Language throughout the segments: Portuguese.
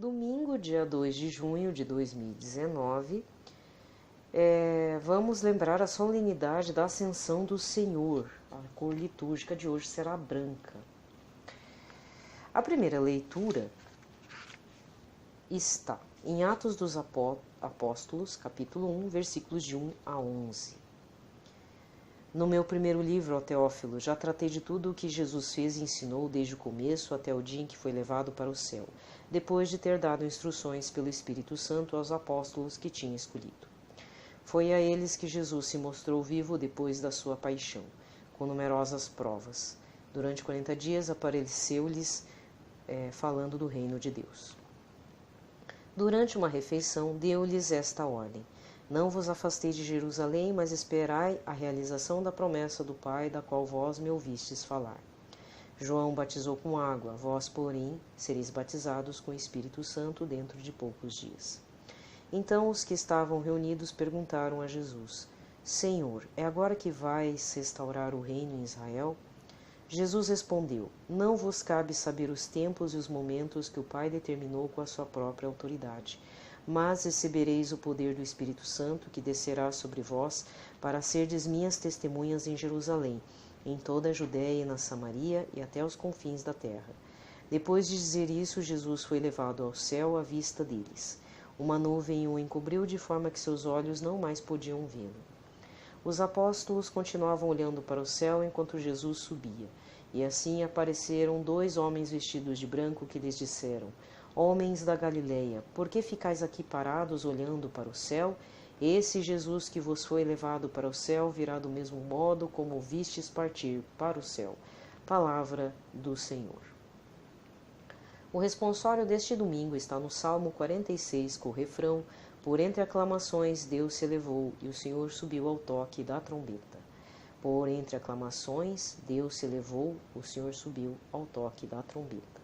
Domingo, dia 2 de junho de 2019, vamos lembrar a solenidade da Ascensão do Senhor. A cor litúrgica de hoje será branca. A primeira leitura está em Atos dos Apóstolos, capítulo 1, versículos de 1 a 11. No meu primeiro livro, ó Teófilo, já tratei de tudo o que Jesus fez e ensinou desde o começo até o dia em que foi levado para o céu, depois de ter dado instruções pelo Espírito Santo aos apóstolos que tinha escolhido. Foi a eles que Jesus se mostrou vivo depois da sua paixão, com numerosas provas. Durante 40 dias apareceu-lhes falando do reino de Deus. Durante uma refeição, deu-lhes esta ordem: não vos afasteis de Jerusalém, mas esperai a realização da promessa do Pai, da qual vós me ouvistes falar. João batizou com água, vós, porém, sereis batizados com o Espírito Santo dentro de poucos dias. Então os que estavam reunidos perguntaram a Jesus: Senhor, é agora que vais restaurar o reino em Israel? Jesus respondeu: não vos cabe saber os tempos e os momentos que o Pai determinou com a sua própria autoridade, mas recebereis o poder do Espírito Santo, que descerá sobre vós, para serdes minhas testemunhas em Jerusalém, em toda a Judéia e na Samaria e até os confins da terra. Depois de dizer isso, Jesus foi levado ao céu à vista deles. Uma nuvem o encobriu de forma que seus olhos não mais podiam vê-lo. Os apóstolos continuavam olhando para o céu enquanto Jesus subia, e assim apareceram 2 homens vestidos de branco que lhes disseram: Homens da Galileia, por que ficais aqui parados olhando para o céu? Esse Jesus que vos foi levado para o céu virá do mesmo modo como o vistes partir para o céu. Palavra do Senhor. O responsório deste domingo está no Salmo 46, com o refrão: Por entre aclamações Deus se elevou e o Senhor subiu ao toque da trombeta. Por entre aclamações Deus se elevou, o Senhor subiu ao toque da trombeta.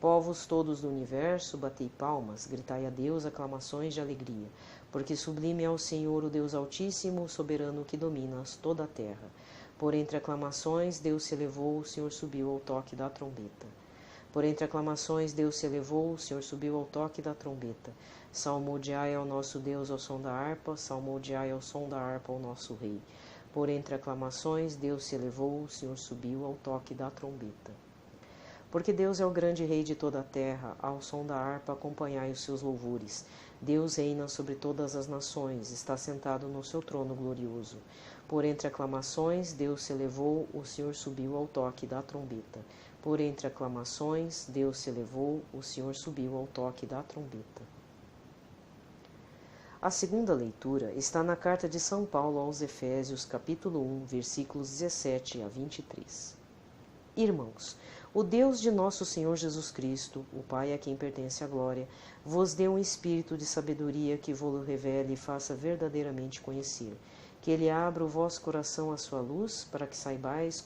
Povos todos do universo, batei palmas, gritai a Deus aclamações de alegria, porque sublime é o Senhor, o Deus Altíssimo, o soberano que domina toda a terra. Por entre aclamações Deus se elevou, o Senhor subiu ao toque da trombeta. Por entre aclamações Deus se elevou, o Senhor subiu ao toque da trombeta. Salmodiai ao nosso Deus ao som da harpa, salmodiai ao som da harpa ao nosso Rei. Por entre aclamações Deus se elevou, o Senhor subiu ao toque da trombeta. Porque Deus é o grande Rei de toda a terra, ao som da harpa acompanhai os seus louvores. Deus reina sobre todas as nações, está sentado no seu trono glorioso. Por entre aclamações Deus se elevou, o Senhor subiu ao toque da trombeta. Por entre aclamações Deus se elevou, o Senhor subiu ao toque da trombeta. A segunda leitura está na carta de São Paulo aos Efésios, capítulo 1, versículos 17 a 23. Irmãos, o Deus de nosso Senhor Jesus Cristo, o Pai a quem pertence a glória, vos dê um espírito de sabedoria que vos revele e faça verdadeiramente conhecer, que Ele abra o vosso coração à sua luz, para que saibais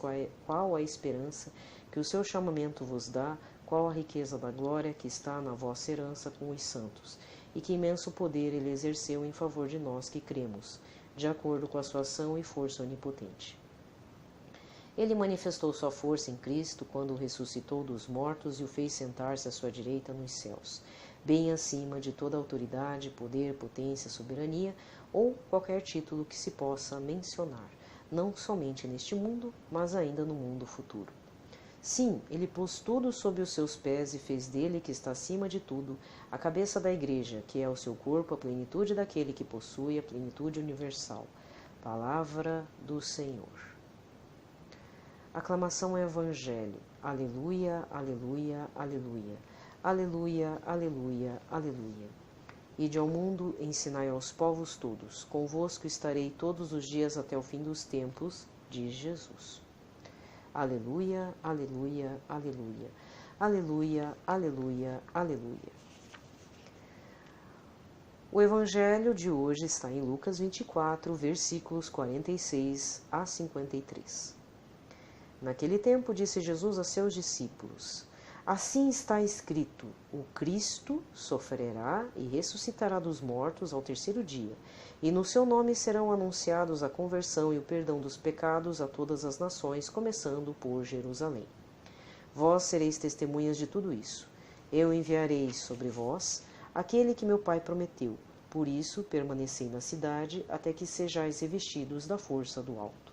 qual a esperança que o seu chamamento vos dá, qual a riqueza da glória que está na vossa herança com os santos, e que imenso poder Ele exerceu em favor de nós que cremos, de acordo com a sua ação e força onipotente. Ele manifestou sua força em Cristo quando o ressuscitou dos mortos e o fez sentar-se à sua direita nos céus, bem acima de toda autoridade, poder, potência, soberania ou qualquer título que se possa mencionar, não somente neste mundo, mas ainda no mundo futuro. Sim, ele pôs tudo sob os seus pés e fez dele, que está acima de tudo, a cabeça da igreja, que é o seu corpo, a plenitude daquele que possui a plenitude universal. Palavra do Senhor. Aclamação ao Evangelho. Aleluia, aleluia, aleluia. Aleluia, aleluia, aleluia. Ide ao mundo, ensinai aos povos todos. Convosco estarei todos os dias até o fim dos tempos, diz Jesus. Aleluia, aleluia, aleluia. Aleluia, aleluia, aleluia. O Evangelho de hoje está em Lucas 24, versículos 46 a 53. Naquele tempo disse Jesus a seus discípulos: Assim está escrito: o Cristo sofrerá e ressuscitará dos mortos ao terceiro dia, e no seu nome serão anunciados a conversão e o perdão dos pecados a todas as nações, começando por Jerusalém. Vós sereis testemunhas de tudo isso. Eu enviarei sobre vós aquele que meu Pai prometeu. Por isso, permanecei na cidade até que sejais revestidos da força do alto.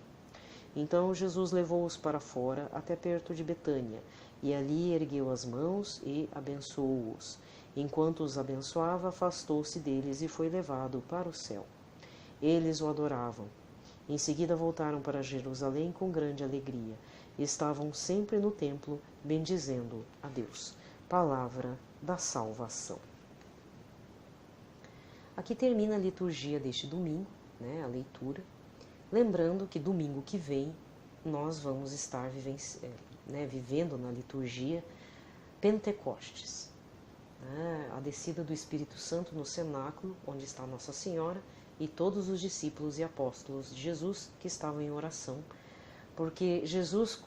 Então Jesus levou-os para fora até perto de Betânia, e ali ergueu as mãos e abençoou-os. Enquanto os abençoava, afastou-se deles e foi levado para o céu. Eles o adoravam. Em seguida voltaram para Jerusalém com grande alegria. Estavam sempre no templo, bendizendo a Deus. Palavra da salvação. Aqui termina a liturgia deste domingo, a leitura. Lembrando que domingo que vem nós vamos estar vivendo na liturgia Pentecostes, a descida do Espírito Santo no cenáculo, onde está Nossa Senhora e todos os discípulos e apóstolos de Jesus que estavam em oração, porque Jesus,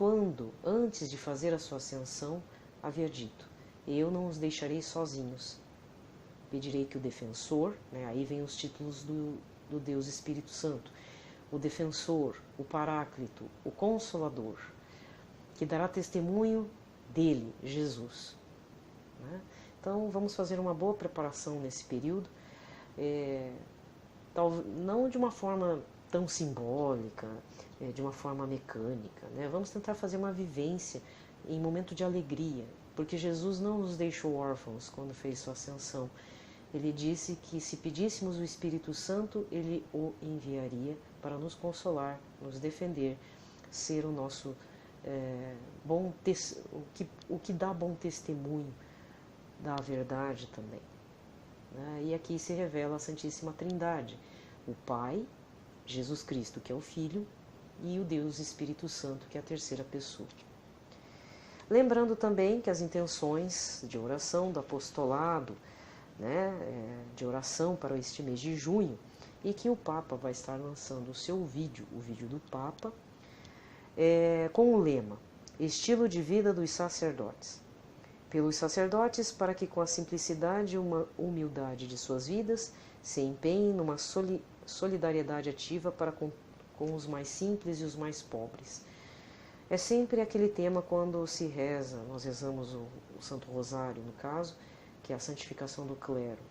antes de fazer a sua ascensão, havia dito: eu não os deixarei sozinhos, pedirei que o defensor, aí vem os títulos do Deus Espírito Santo, o defensor, o paráclito, o consolador, que dará testemunho dele, Jesus. Então vamos fazer uma boa preparação nesse período, não de uma forma tão simbólica, de uma forma mecânica. Vamos tentar fazer uma vivência em momento de alegria, porque Jesus não nos deixou órfãos quando fez sua ascensão. Ele disse que se pedíssemos o Espírito Santo, ele o enviaria para nos consolar, nos defender, ser o nosso o que dá bom testemunho da verdade também. E aqui se revela a Santíssima Trindade, o Pai, Jesus Cristo, que é o Filho, e o Deus Espírito Santo, que é a terceira pessoa. Lembrando também que as intenções de oração do apostolado, de oração para este mês de junho, e que o Papa vai estar lançando o seu vídeo, o vídeo do Papa, com o lema Estilo de Vida dos Sacerdotes. Pelos sacerdotes, para que com a simplicidade e uma humildade de suas vidas se empenhem numa solidariedade ativa para com os mais simples e os mais pobres. É sempre aquele tema quando se reza, nós rezamos o Santo Rosário, no caso, que é a santificação do clero,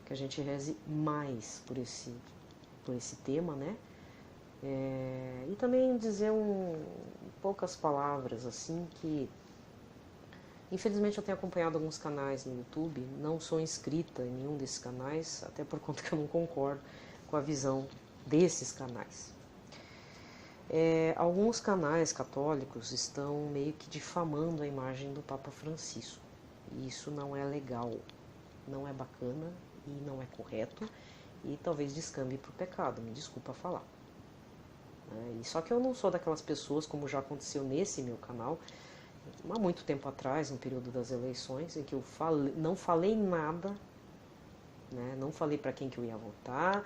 que a gente reze mais por esse tema, e também dizer poucas palavras, assim, que infelizmente eu tenho acompanhado alguns canais no YouTube, não sou inscrita em nenhum desses canais, até por conta que eu não concordo com a visão desses canais. Alguns canais católicos estão meio que difamando a imagem do Papa Francisco. E isso não é legal, não é bacana e não é correto e talvez descambe para o pecado, me desculpa falar. Só que eu não sou daquelas pessoas, como já aconteceu nesse meu canal, há muito tempo atrás, no período das eleições, em que eu não falei nada, não falei para quem que eu ia votar,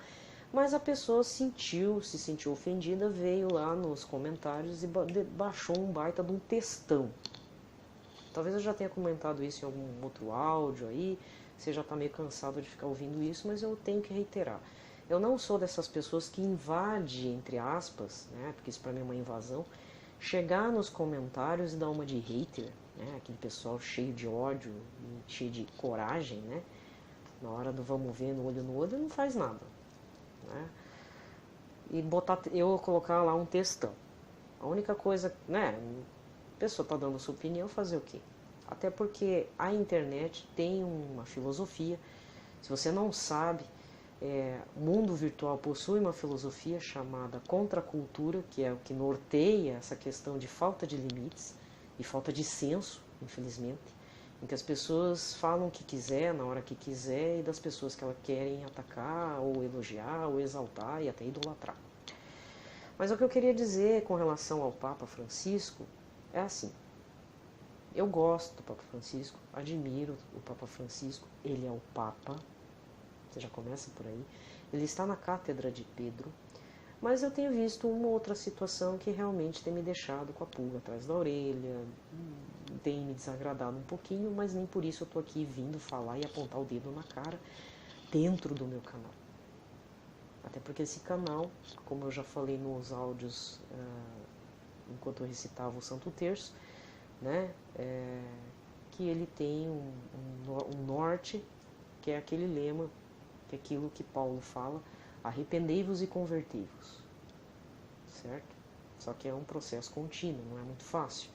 mas a pessoa se sentiu ofendida, veio lá nos comentários e baixou um baita de um textão. Talvez eu já tenha comentado isso em algum outro áudio aí, você já está meio cansado de ficar ouvindo isso, mas eu tenho que reiterar. Eu não sou dessas pessoas que invade, entre aspas, porque isso para mim é uma invasão, chegar nos comentários e dar uma de hater, aquele pessoal cheio de ódio, cheio de coragem, na hora do vamos ver no olho, não faz nada. E eu colocar lá um textão. A única coisa, a pessoa está dando a sua opinião, fazer o quê? Até porque a internet tem uma filosofia, se você não sabe, o mundo virtual possui uma filosofia chamada contracultura, que é o que norteia essa questão de falta de limites e falta de senso, infelizmente, em que as pessoas falam o que quiser, na hora que quiser, e das pessoas que elas querem atacar, ou elogiar, ou exaltar e até idolatrar. Mas o que eu queria dizer com relação ao Papa Francisco é assim: eu gosto do Papa Francisco, admiro o Papa Francisco, ele é o Papa, você já começa por aí, ele está na cátedra de Pedro, mas eu tenho visto uma outra situação que realmente tem me deixado com a pulga atrás da orelha, tem me desagradado um pouquinho, mas nem por isso eu estou aqui vindo falar e apontar o dedo na cara dentro do meu canal. Até porque esse canal, como eu já falei nos áudios enquanto eu recitava o Santo Terço, que ele tem um norte, que é aquele lema, que é aquilo que Paulo fala, arrependei-vos e convertei-vos, certo? Só que é um processo contínuo, não é muito fácil,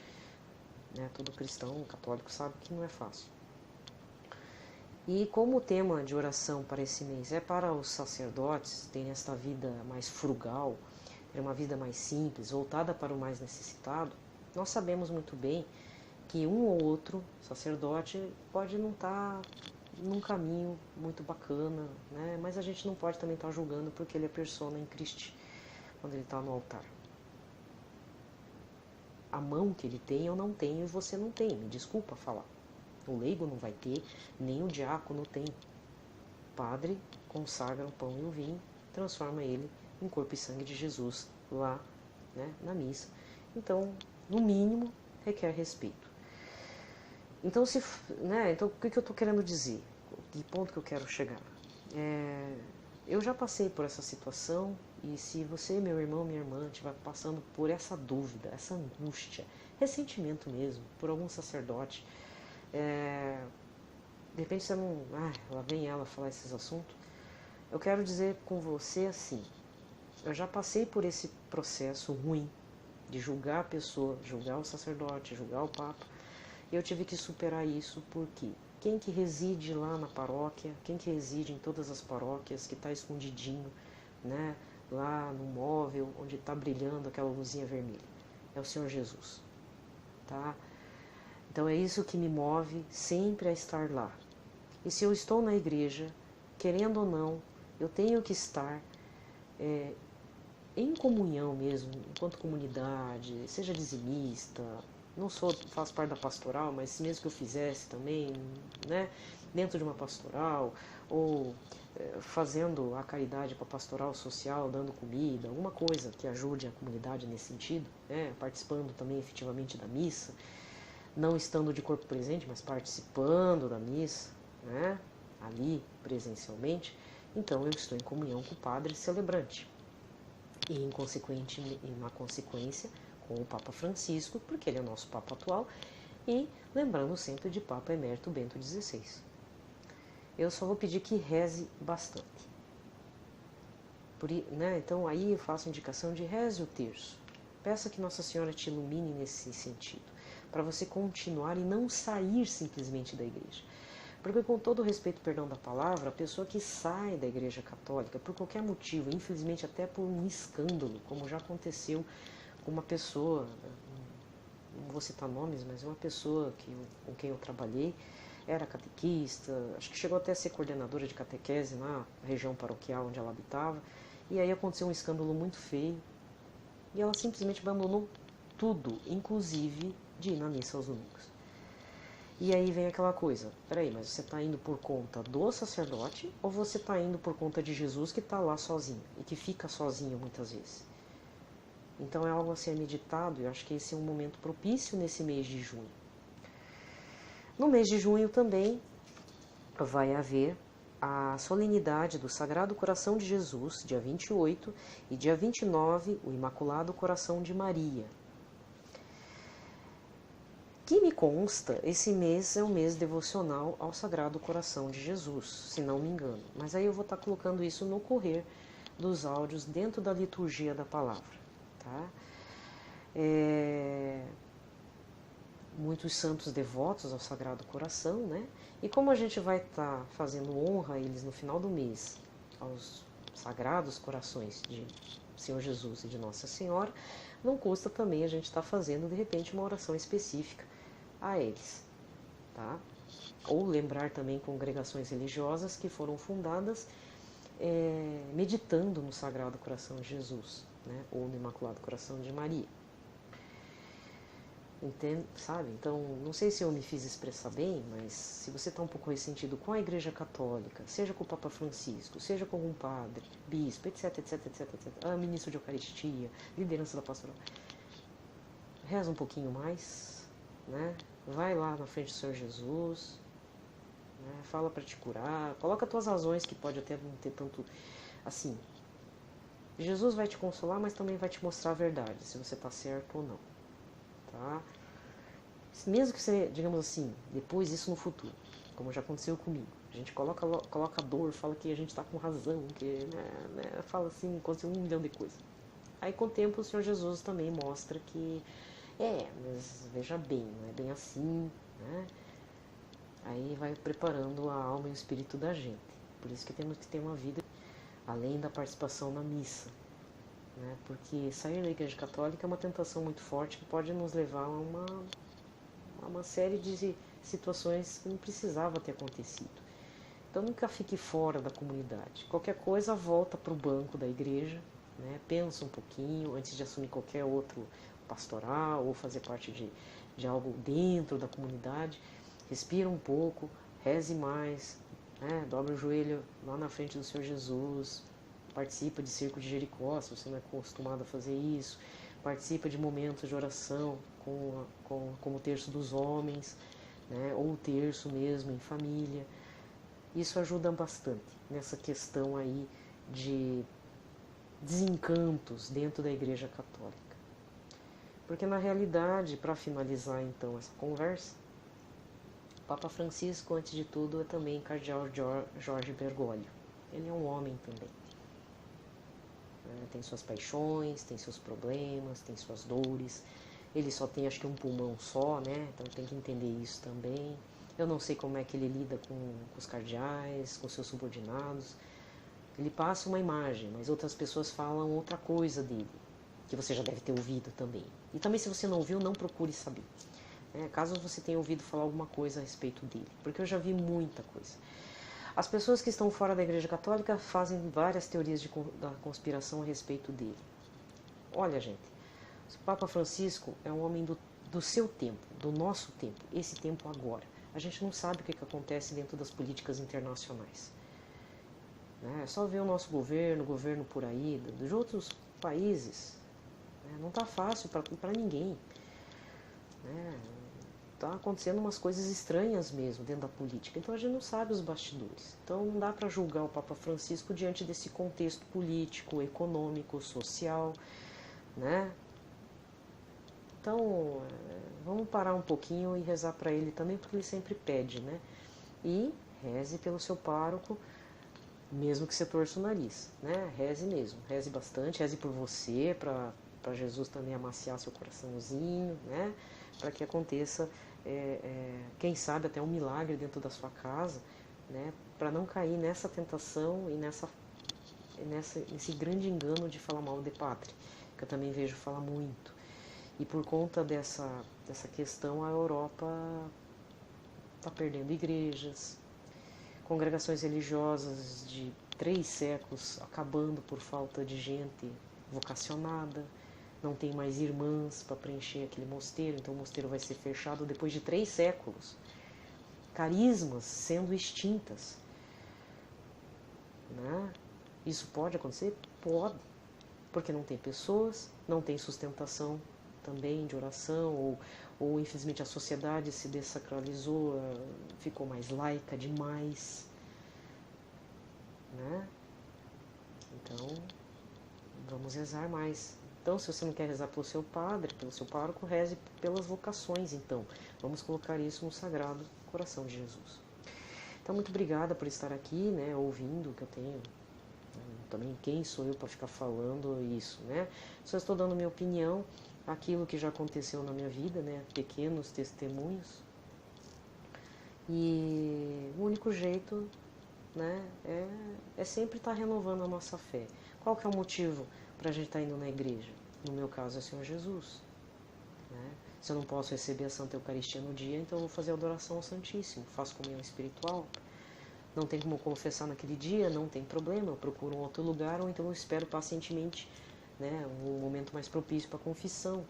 né? Todo cristão católico sabe que não é fácil. E como o tema de oração para esse mês é para os sacerdotes terem esta vida mais frugal, ter uma vida mais simples, voltada para o mais necessitado, nós sabemos muito bem que um ou outro sacerdote pode não estar num caminho muito bacana, né? Mas a gente não pode também estar julgando porque ele é persona em Cristo quando ele está no altar. A mão que ele tem eu não tenho e você não tem, me desculpa falar. O leigo não vai ter, nem o diácono tem. O padre consagra o pão e o vinho, transforma ele em corpo e sangue de Jesus lá, né, na missa. Então, no mínimo, requer respeito. Então, então o que eu estou querendo dizer? Que ponto que eu quero chegar? Eu já passei por essa situação e se você, meu irmão, minha irmã, estiver passando por essa dúvida, essa angústia, ressentimento mesmo, por algum sacerdote, de repente você não... lá vem ela falar esses assuntos. Eu quero dizer com você assim, eu já passei por esse processo ruim de julgar a pessoa, julgar o sacerdote, julgar o papa. Eu tive que superar isso porque quem que reside lá na paróquia, quem que reside em todas as paróquias, que está escondidinho, né, lá no móvel, onde está brilhando aquela luzinha vermelha, é o Senhor Jesus, tá? Então é isso que me move sempre a estar lá. E se eu estou na igreja, querendo ou não, eu tenho que estar em comunhão mesmo, enquanto comunidade, seja dizimista, não faço parte da pastoral, mas mesmo que eu fizesse também, né, dentro de uma pastoral, ou fazendo a caridade para a pastoral social, dando comida, alguma coisa que ajude a comunidade nesse sentido, né, participando também efetivamente da missa, não estando de corpo presente, mas participando da missa, né, ali presencialmente, então eu estou em comunhão com o padre celebrante. E na consequência, com o Papa Francisco, porque ele é o nosso Papa atual, e lembrando sempre de Papa Emérito Bento XVI. Eu só vou pedir que reze bastante. Então aí eu faço indicação de reze o terço. Peça que Nossa Senhora te ilumine nesse sentido, para você continuar e não sair simplesmente da igreja. Porque com todo o respeito, perdão da palavra, a pessoa que sai da igreja católica, por qualquer motivo, infelizmente até por um escândalo, como já aconteceu com uma pessoa, não vou citar nomes, mas uma pessoa com quem eu trabalhei, era catequista, acho que chegou até a ser coordenadora de catequese na região paroquial onde ela habitava, e aí aconteceu um escândalo muito feio, e ela simplesmente abandonou tudo, inclusive de ir na missa aos domingos. E aí vem aquela coisa, peraí, mas você está indo por conta do sacerdote ou você está indo por conta de Jesus que está lá sozinho e que fica sozinho muitas vezes? Então é algo a ser meditado e eu acho que esse é um momento propício nesse mês de junho. No mês de junho também vai haver a solenidade do Sagrado Coração de Jesus, dia 28, e dia 29, o Imaculado Coração de Maria. Que me consta, esse mês é um mês devocional ao Sagrado Coração de Jesus, se não me engano. Mas aí eu vou estar colocando isso no correr dos áudios dentro da liturgia da palavra. Tá? Muitos santos devotos ao Sagrado Coração, né? E como a gente vai estar fazendo honra a eles no final do mês, aos Sagrados Corações de Senhor Jesus e de Nossa Senhora, não custa também a gente estar fazendo, de repente, uma oração específica a eles, tá? Ou lembrar também congregações religiosas que foram fundadas meditando no Sagrado Coração de Jesus, né? Ou no Imaculado Coração de Maria. Entende, sabe? Então, não sei se eu me fiz expressar bem, mas se você está um pouco ressentido com a Igreja Católica, seja com o Papa Francisco, seja com um padre, bispo, etc, etc, etc, etc, ministro de Eucaristia, liderança da pastoral, reza um pouquinho mais, né? Vai lá na frente do Senhor Jesus, né? Fala para te curar, coloca as tuas razões que pode até não ter tanto, assim, Jesus vai te consolar, mas também vai te mostrar a verdade, se você está certo ou não, tá? mesmo que você, digamos assim, depois isso no futuro, como já aconteceu comigo, a gente coloca dor, fala que a gente está com razão, que fala assim, aconteceu 1 milhão de coisas. Aí com o tempo o Senhor Jesus também mostra que, mas veja bem, não é bem assim, né? Aí vai preparando a alma e o espírito da gente. Por isso que temos que ter uma vida além da participação na missa, né? Porque sair da Igreja Católica é uma tentação muito forte que pode nos levar a uma série de situações que não precisava ter acontecido. Então nunca fique fora da comunidade. Qualquer coisa, volta para o banco da igreja, né? Pensa um pouquinho antes de assumir qualquer outro pastoral ou fazer parte de algo dentro da comunidade. Respira um pouco, reze mais, né? Dobra o joelho lá na frente do Senhor Jesus, participa de Circo de Jericó, se você não é acostumado a fazer isso, participa de momentos de oração como o terço dos homens, né? Ou o terço mesmo em família. Isso ajuda bastante nessa questão aí de desencantos dentro da Igreja Católica. Porque na realidade, para finalizar então essa conversa, o Papa Francisco, antes de tudo, é também Cardeal Jorge Bergoglio. Ele é um homem também. Tem suas paixões, tem seus problemas, tem suas dores. Ele só tem, acho que, um pulmão só, né? Então tem que entender isso também. Eu não sei como é que ele lida com os cardeais, com seus subordinados. Ele passa uma imagem, mas outras pessoas falam outra coisa dele, que você já deve ter ouvido também. E também, se você não ouviu, não procure saber. Caso você tenha ouvido falar alguma coisa a respeito dele, porque eu já vi muita coisa. As pessoas que estão fora da Igreja Católica fazem várias teorias da conspiração a respeito dele. Olha, gente, o Papa Francisco é um homem do seu tempo, do nosso tempo, esse tempo agora. A gente não sabe o que acontece dentro das políticas internacionais. É só ver o nosso governo por aí, dos outros países. Não está fácil para ninguém. Está acontecendo umas coisas estranhas mesmo dentro da política. Então a gente não sabe os bastidores. Então não dá para julgar o Papa Francisco diante desse contexto político, econômico, social, né? Então vamos parar um pouquinho e rezar para ele também, porque ele sempre pede, né? E reze pelo seu pároco, mesmo que você torça o nariz, né? Reze mesmo, reze bastante, reze por você, para Jesus também amaciar seu coraçãozinho, né? Para que aconteça, quem sabe até um milagre dentro da sua casa, né? Para não cair nessa tentação e nesse grande engano de falar mal de pátria, que eu também vejo falar muito. E por conta dessa questão, a Europa está perdendo igrejas, congregações religiosas de 3 séculos acabando por falta de gente vocacionada, não tem mais irmãs para preencher aquele mosteiro, então o mosteiro vai ser fechado depois de 3 séculos. Carismas sendo extintas. Né? Isso pode acontecer? Pode, porque não tem pessoas, não tem sustentação também de oração, ou infelizmente a sociedade se dessacralizou, ficou mais laica demais, né? Então, vamos rezar mais. Então, se você não quer rezar pelo seu padre, pelo seu pároco, reze pelas vocações, então. Vamos colocar isso no Sagrado Coração de Jesus. Então, muito obrigada por estar aqui, né, ouvindo o que eu tenho. Também quem sou eu para ficar falando isso, né? Só estou dando minha opinião, aquilo que já aconteceu na minha vida, né? Pequenos testemunhos. E o único jeito, né, é sempre estar renovando a nossa fé. Qual que é o motivo para a gente estar indo na igreja? No meu caso é o Senhor Jesus. Né? Se eu não posso receber a Santa Eucaristia no dia, então eu vou fazer a adoração ao Santíssimo, faço comunhão espiritual. Não tem como confessar naquele dia, não tem problema, eu procuro um outro lugar, ou então eu espero pacientemente, né, um momento mais propício para a confissão.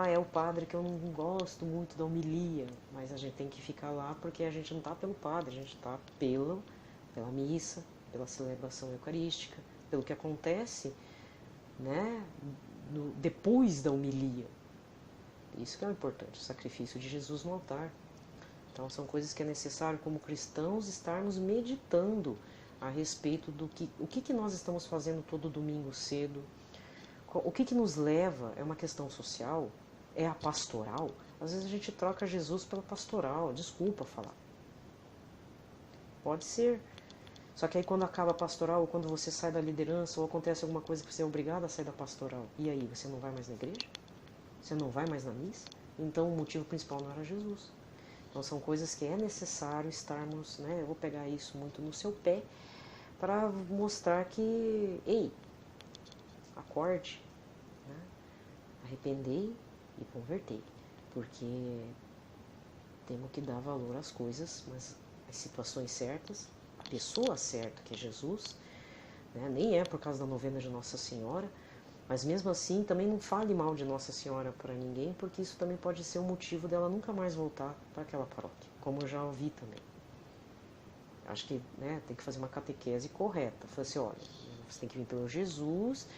É o padre que eu não gosto muito da homilia, mas a gente tem que ficar lá porque a gente não está pelo padre, a gente está pela missa, pela celebração eucarística, pelo que acontece, né, depois da homilia. Isso que é o importante, o sacrifício de Jesus no altar. Então são coisas que é necessário como cristãos estarmos meditando a respeito do o que nós estamos fazendo todo domingo cedo, o que nos leva, é uma questão social, é a pastoral, Às vezes a gente troca Jesus pela pastoral, desculpa falar. Pode ser. Só que aí quando acaba a pastoral, ou quando você sai da liderança, ou acontece alguma coisa que você é obrigado a sair da pastoral, e aí, você não vai mais na igreja? Você não vai mais na missa? Então o motivo principal não era Jesus. Então são coisas que é necessário estarmos, né? Eu vou pegar isso muito no seu pé para mostrar que, ei, acorde, né? Arrependei e convertei, porque temos que dar valor às coisas, mas as situações certas, a pessoa certa, que é Jesus, né? Nem é por causa da novena de Nossa Senhora, mas mesmo assim também não fale mal de Nossa Senhora para ninguém, porque isso também pode ser um motivo dela nunca mais voltar para aquela paróquia, como eu já ouvi também. Acho que, né, tem que fazer uma catequese correta. Falar assim, olha, você tem que vir pelo Jesus,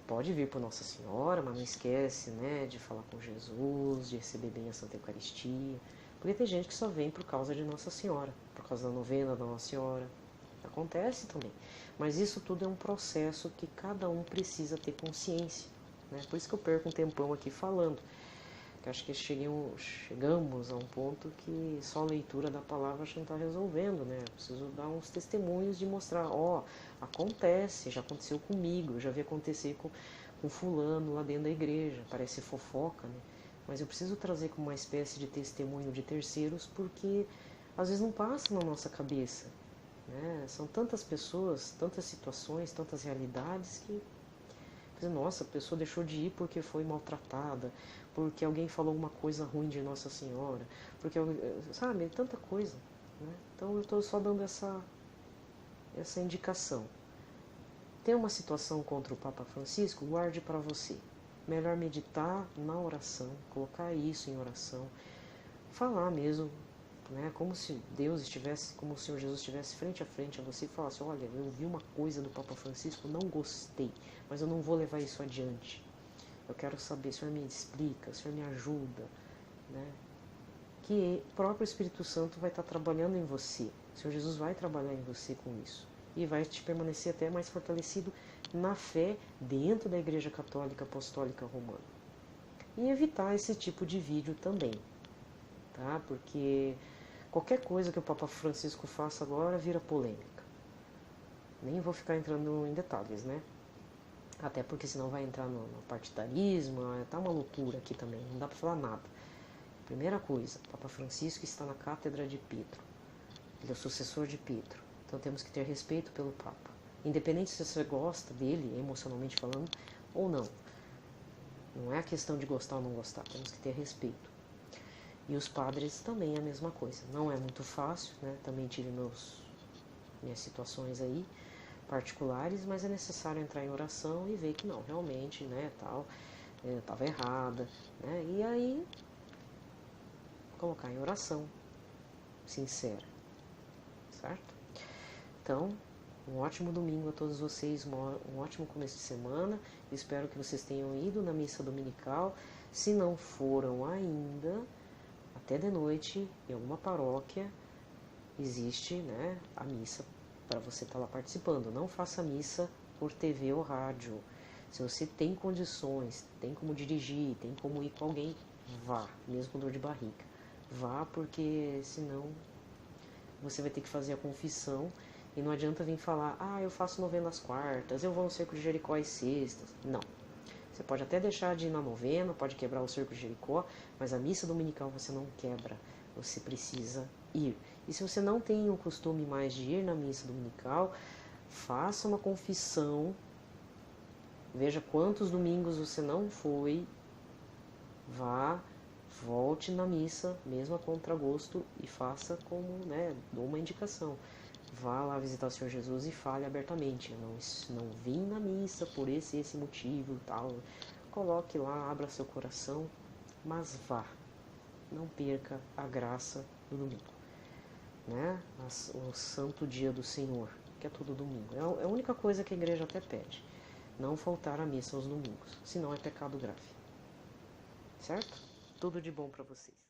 pode vir por Nossa Senhora, mas não esquece, né, de falar com Jesus, de receber bem a Santa Eucaristia. Porque tem gente que só vem por causa de Nossa Senhora, por causa da novena da Nossa Senhora. Acontece também. Mas isso tudo é um processo que cada um precisa ter consciência, né? Por isso que eu perco um tempão aqui falando. Que acho que chegamos a um ponto que só a leitura da palavra acho que não está resolvendo, né? Eu preciso dar uns testemunhos de mostrar, ó, acontece, já aconteceu comigo, já vi acontecer com fulano lá dentro da igreja, parece fofoca, né? Mas eu preciso trazer como uma espécie de testemunho de terceiros, porque às vezes não passa na nossa cabeça, né? São tantas pessoas, tantas situações, tantas realidades que, nossa, a pessoa deixou de ir porque foi maltratada, porque alguém falou uma coisa ruim de Nossa Senhora, porque, sabe, tanta coisa, né? Então eu estou só dando essa indicação. Tem uma situação contra o Papa Francisco, guarde para você. Melhor meditar na oração, colocar isso em oração, falar mesmo, né, como se Deus estivesse, como o Senhor Jesus estivesse frente a frente a você e falasse, olha, eu vi uma coisa do Papa Francisco, não gostei, mas eu não vou levar isso adiante. Eu quero saber, o Senhor me explica, o Senhor me ajuda, né? Que o próprio Espírito Santo vai estar trabalhando em você. O Senhor Jesus vai trabalhar em você com isso. E vai te permanecer até mais fortalecido na fé dentro da Igreja Católica Apostólica Romana. E evitar esse tipo de vídeo também, tá? Porque qualquer coisa que o Papa Francisco faça agora vira polêmica. Nem vou ficar entrando em detalhes, né? Até porque senão vai entrar no partidarismo, tá uma loucura aqui também, não dá para falar nada. Primeira coisa, o Papa Francisco está na cátedra de Pedro, ele é o sucessor de Pedro, então temos que ter respeito pelo Papa. Independente se você gosta dele, emocionalmente falando, ou não. Não é a questão de gostar ou não gostar, temos que ter respeito. E os padres também é a mesma coisa. Não é muito fácil, né? Também tive minhas situações aí, particulares, mas é necessário entrar em oração e ver que não, realmente, né, tal, estava errada, né, e aí colocar em oração sincera, certo? Então, um ótimo domingo a todos vocês, um ótimo começo de semana, espero que vocês tenham ido na missa dominical, se não foram ainda, até de noite, em alguma paróquia, existe, né, a missa para você estar lá participando. Não faça missa por TV ou rádio. Se você tem condições, tem como dirigir, tem como ir com alguém, vá, mesmo com dor de barriga. Vá, porque senão você vai ter que fazer a confissão e não adianta vir falar, eu faço novena às quartas, eu vou no cerco de Jericó às sextas. Não. Você pode até deixar de ir na novena, pode quebrar o cerco de Jericó, mas a missa dominical você não quebra. Você precisa ir. E se você não tem o costume mais de ir na missa dominical, faça uma confissão, veja quantos domingos você não foi, vá, volte na missa, mesmo a contragosto, e faça como, né, dou uma indicação. Vá lá visitar o Senhor Jesus e fale abertamente, não vim na missa por esse motivo tal. Coloque lá, abra seu coração, mas vá. Não perca a graça do domingo, né? O santo dia do Senhor, que é todo domingo. É a única coisa que a igreja até pede, não faltar à missa aos domingos, senão é pecado grave, certo? Tudo de bom para vocês.